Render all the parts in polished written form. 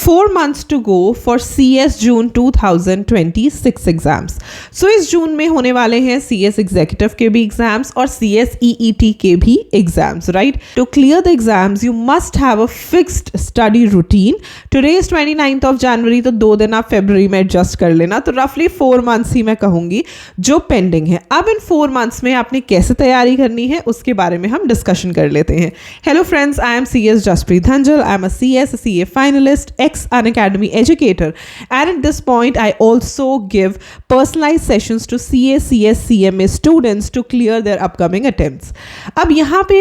4 months to go for CS June 2026 exams. So इस June में होने वाले हैं CS एग्जीक्यूटिव के भी एग्जाम्स और CS EET के भी exams, right? To clear the exams you must have a fixed study routine. Today is 29th of January, तो 2 दिन आप फरवरी में एडजस्ट कर लेना. तो रफली 4 months ही मैं कहूँगी जो पेंडिंग है. अब इन 4 months में आपने कैसे तैयारी करनी है उसके बारे में हम डिस्कशन कर लेते हैं. Hello friends, I am CS Jaspreet Dhanjal. I am a CS CA finalist, ex-Unacademy educator, and at this point I also give personalized sessions to CA, CS, CMA students to clear their upcoming attempts. अब यहाँ पे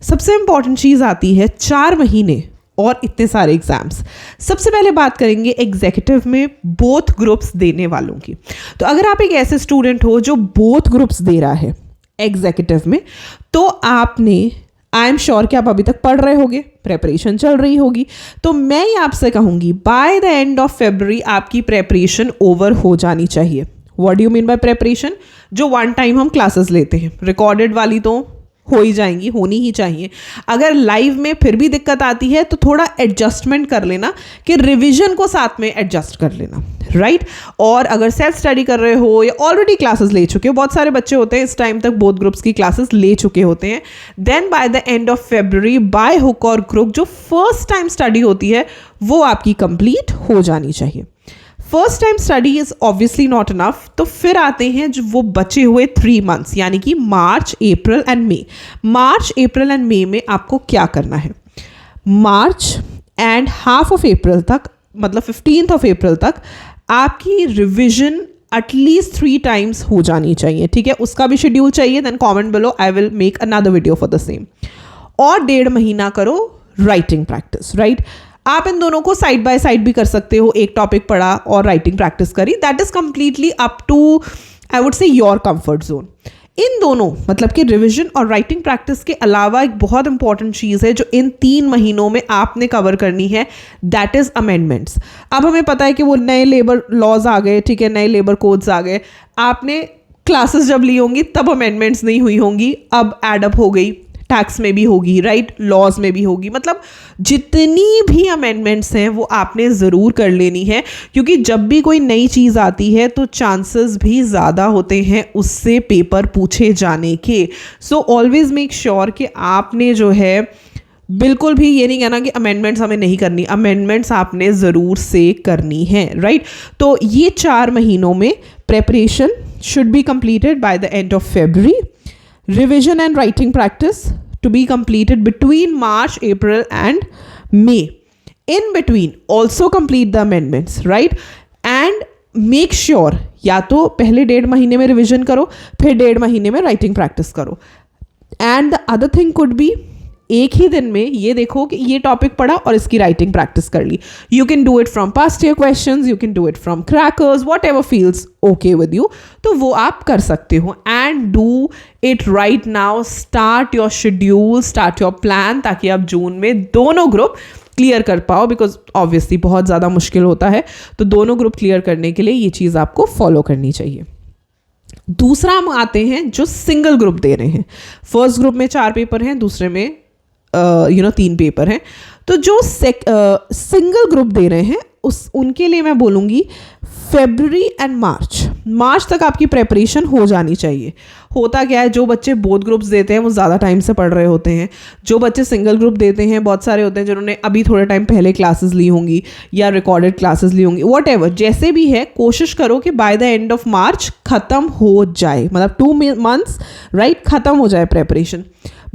सबसे important चीज़ आती है 4 महीने और इतने सारे एग्जाम्स. सबसे पहले बात करेंगे एग्जीक्यूटिव में बोथ ग्रुप्स देने वालों की. तो अगर आप एक ऐसे स्टूडेंट हो जो बोथ ग्रुप्स दे रहा है एग्जीक्यूटिव में, तो आपने, आई एम श्योर कि आप अभी तक पढ़ रहे होगे, प्रेपरेशन चल रही होगी, तो मैं ये आपसे कहूँगी बाय द एंड ऑफ फरवरी आपकी प्रेपरेशन ओवर हो जानी चाहिए. What do you mean by preparation? जो 1 टाइम हम क्लासेस लेते हैं, रिकॉर्डेड वाली तो हो ही जाएंगी, होनी ही चाहिए. अगर लाइव में फिर भी दिक्कत आती है तो थोड़ा एडजस्टमेंट कर लेना कि रिवीजन को साथ में एडजस्ट कर लेना, राइट? और अगर सेल्फ स्टडी कर रहे हो या ऑलरेडी क्लासेस ले चुके हो, बहुत सारे बच्चे होते हैं इस टाइम तक बोथ ग्रुप्स की क्लासेस ले चुके होते हैं, then by the end of February by hook or crook जो फर्स्ट टाइम स्टडी होती है वो आपकी कंप्लीट हो जानी चाहिए. First time study is obviously not enough. तो फिर आते हैं जो वो बचे हुए 3 months, यानी कि मार्च, अप्रैल and May. March, April and मई में आपको क्या करना है? मार्च एंड हाफ ऑफ अप्रैल तक, मतलब 15th of April तक आपकी रिविजन एटलीस्ट 3 times हो जानी चाहिए, ठीक है? उसका भी शेड्यूल चाहिए, then comment below, I will make another video for the same. और 1.5 महीना करो राइटिंग प्रैक्टिस, राइट? आप इन दोनों को साइड बाय साइड भी कर सकते हो. एक टॉपिक पढ़ा और राइटिंग प्रैक्टिस करी, that is completely up to, I would say, your comfort zone. इन दोनों, मतलब कि रिवीजन और राइटिंग प्रैक्टिस के अलावा एक बहुत इंपॉर्टेंट चीज़ है जो इन 3 महीनों में आपने कवर करनी है, दैट इज अमेंडमेंट्स. अब हमें पता है कि वो नए लेबर लॉज आ गए, ठीक है, नए लेबर कोड्स आ गए. आपने क्लासेस जब ली होंगी तब अमेंडमेंट्स नहीं हुई होंगी, अब एडअप हो गई, टैक्स में भी होगी, राइट? लॉज में भी होगी. मतलब जितनी भी अमेंडमेंट्स हैं वो आपने ज़रूर कर लेनी है, क्योंकि जब भी कोई नई चीज़ आती है तो चांसेस भी ज़्यादा होते हैं उससे पेपर पूछे जाने के. सो ऑलवेज मेक श्योर कि आपने जो है, बिल्कुल भी ये नहीं कहना कि अमेंडमेंट्स हमें नहीं करनी, अमेंडमेंट्स आपने ज़रूर से करनी है, राइट? तो ये 4 महीनों में preparation should be completed by the end of February. Revision and writing practice to be completed between March, April and May. In between, also complete the amendments, right? And make sure या तो पहले 1.5 महीने में revision करो, फिर 1.5 महीने में writing practice करो. And the other thing could be, एक ही दिन में ये देखो कि ये टॉपिक पढ़ा और इसकी राइटिंग प्रैक्टिस कर ली. You can do it from past year questions, you can do it from crackers, whatever feels okay with you, तो वो आप कर सकते हो. And do it right now. Start your schedule, start your plan, ताकि आप जून में दोनों ग्रुप क्लियर कर पाओ, बिकॉज ऑब्वियसली बहुत ज़्यादा मुश्किल होता है. तो दोनों ग्रुप क्लियर करने के लिए ये चीज़ आपको फॉलो करनी चाहिए. दूसरा हम आते हैं जो सिंगल ग्रुप दे रहे हैं. फर्स्ट ग्रुप में 4 पेपर हैं, दूसरे में 3 पेपर हैं. तो जो सिंगल ग्रुप दे रहे हैं उनके लिए मैं बोलूँगी फरवरी एंड मार्च तक आपकी प्रेपरेशन हो जानी चाहिए. होता क्या है, जो बच्चे बोथ ग्रुप्स देते हैं वो ज़्यादा टाइम से पढ़ रहे होते हैं. जो बच्चे सिंगल ग्रुप देते हैं, बहुत सारे होते हैं जिन्होंने अभी थोड़े टाइम पहले क्लासेस ली होंगी या रिकॉर्डेड क्लासेस ली होंगी, वॉट एवर, जैसे भी है, कोशिश करो कि बाय द एंड ऑफ मार्च ख़त्म हो जाए, मतलब 2 months, राइट, ख़त्म हो जाए प्रेपरेशन.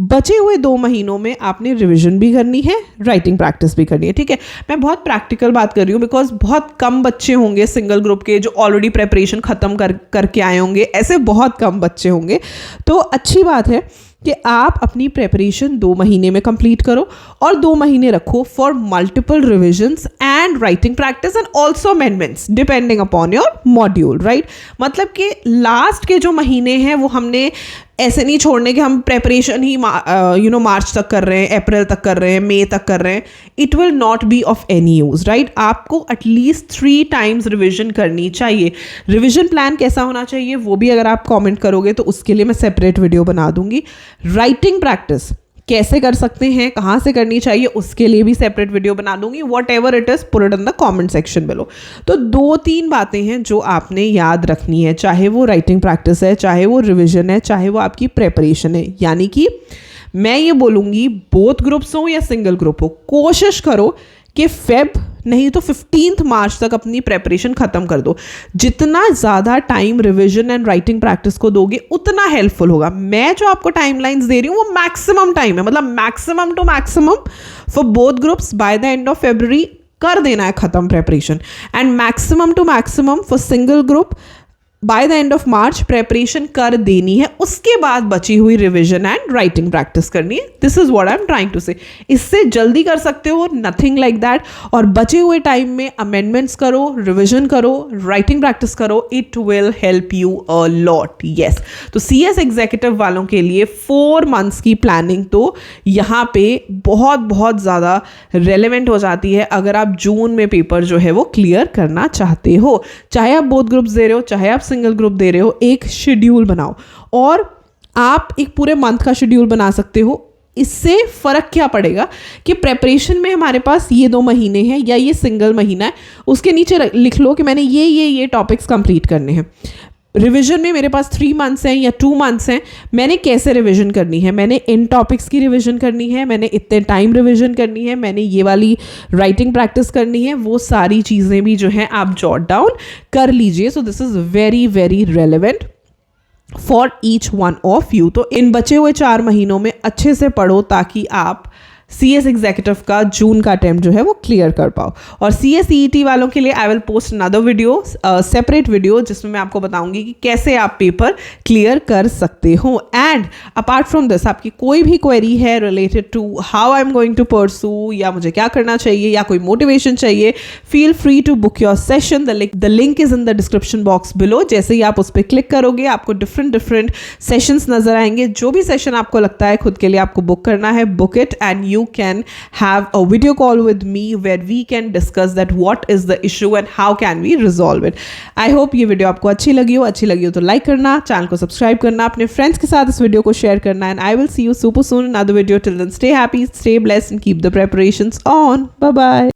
बचे हुए 2 महीनों में आपने रिवीजन भी करनी है, राइटिंग प्रैक्टिस भी करनी है, ठीक है? मैं बहुत प्रैक्टिकल बात कर रही हूँ, बिकॉज बहुत कम बच्चे होंगे सिंगल ग्रुप के जो ऑलरेडी प्रेपरेशन ख़त्म करके आए होंगे, ऐसे बहुत कम बच्चे होंगे. तो अच्छी बात है कि आप अपनी प्रेपरेशन 2 महीने में कंप्लीट करो और 2 महीने रखो for multiple revisions and writing practice and also amendments depending upon your module, right? मतलब कि लास्ट के जो महीने हैं वो हमने ऐसे नहीं छोड़ने कि हम प्रेपरेशन ही मार्च तक कर रहे हैं, अप्रैल तक कर रहे हैं, मई तक कर रहे हैं. It will not be of any use, right? आपको एटलीस्ट 3 times रिविजन करनी चाहिए. रिविजन प्लान कैसा होना चाहिए वो भी अगर आप कमेंट करोगे तो उसके लिए मैं सेपरेट वीडियो बना दूंगी. राइटिंग प्रैक्टिस कैसे कर सकते हैं, कहाँ से करनी चाहिए, उसके लिए भी सेपरेट वीडियो बना दूंगी. What ever it is, put it in the comment section below. तो 2-3 बातें हैं जो आपने याद रखनी है, चाहे वो राइटिंग प्रैक्टिस है, चाहे वो रिविजन है, चाहे वो आपकी प्रेपरेशन है. यानी कि मैं ये बोलूँगी बोथ ग्रुप्स हो या सिंगल ग्रुप हो, कोशिश करो कि फेब नहीं तो 15 मार्च तक अपनी प्रेपरेशन ख़त्म कर दो. जितना ज़्यादा time revision and writing practice को दोगे उतना हेल्पफुल होगा. मैं जो आपको टाइमलाइंस दे रही हूँ वो मैक्सिमम टाइम है, मतलब maximum to maximum for both groups by the end of February कर देना है ख़त्म preparation, and maximum to maximum for single group by the end of March preparation कर देनी है. उसके बाद बची हुई रिविजन एंड राइटिंग प्रैक्टिस करनी है. This is what I am trying to say. इससे जल्दी कर सकते हो, नथिंग लाइक दैट. और बचे हुए टाइम में अमेंडमेंट्स करो, रिविजन करो, राइटिंग प्रैक्टिस करो. It will help you a lot. Yes, तो CS एग्जीक्यूटिव वालों के लिए 4 मंथ्स की प्लानिंग तो यहाँ पे बहुत बहुत ज़्यादा रेलेवेंट हो जाती है अगर आप जून में पेपर जो है वो क्लियर करना चाहते हो. चाहे आप बोथ ग्रुप्स दे रहे हो, चाहे आप सिंगल ग्रुप दे रहे हो, एक शेड्यूल बनाओ. और आप एक पूरे मंथ का शेड्यूल बना सकते हो. इससे फ़र्क क्या पड़ेगा कि प्रेपरेशन में हमारे पास ये 2 महीने हैं या ये सिंगल महीना है, उसके नीचे लिख लो कि मैंने ये टॉपिक्स कंप्लीट करने हैं. रिवीजन में मेरे पास 3 मंथ्स हैं या 2 मंथ्स हैं, मैंने कैसे रिवीजन करनी है, मैंने इन टॉपिक्स की रिवीजन करनी है, मैंने इतने टाइम रिवीजन करनी है, मैंने ये वाली राइटिंग प्रैक्टिस करनी है. वो सारी चीज़ें भी जो हैं आप जॉट डाउन कर लीजिए. So this is very very relevant for each one of you. तो इन बचे हुए 4 महीनों में अच्छे से पढ़ो ताकि आप CS एग्जीक्यूटिव का जून का अटेम्प्ट जो है वो क्लियर कर पाओ. और CS EET वालों के लिए I will post another video, separate video, जिसमें मैं आपको बताऊंगी कि कैसे आप पेपर क्लियर कर सकते हो. एंड अपार्ट फ्रॉम दिस आपकी कोई भी क्वेरी है related to how I am going to pursue, या मुझे क्या करना चाहिए, या कोई मोटिवेशन चाहिए, feel free to book your session. The link is in the description box below. जैसे ही आप उस पर क्लिक करोगे आपको डिफरेंट सेशंस नजर आएंगे. जो भी सेशन आपको लगता है खुद के लिए आपको बुक करना है, book it, and you can have a video call with me where we can discuss that what is the issue and how can we resolve it. I hope ये वीडियो आपको अच्छी लगी हो तो लाइक करना, channel को subscribe करना, अपने फ्रेंड्स के साथ इस वीडियो को शेयर करना. And I will see you super soon in another video. Till then, stay happy, stay blessed and keep the preparations on. Bye bye.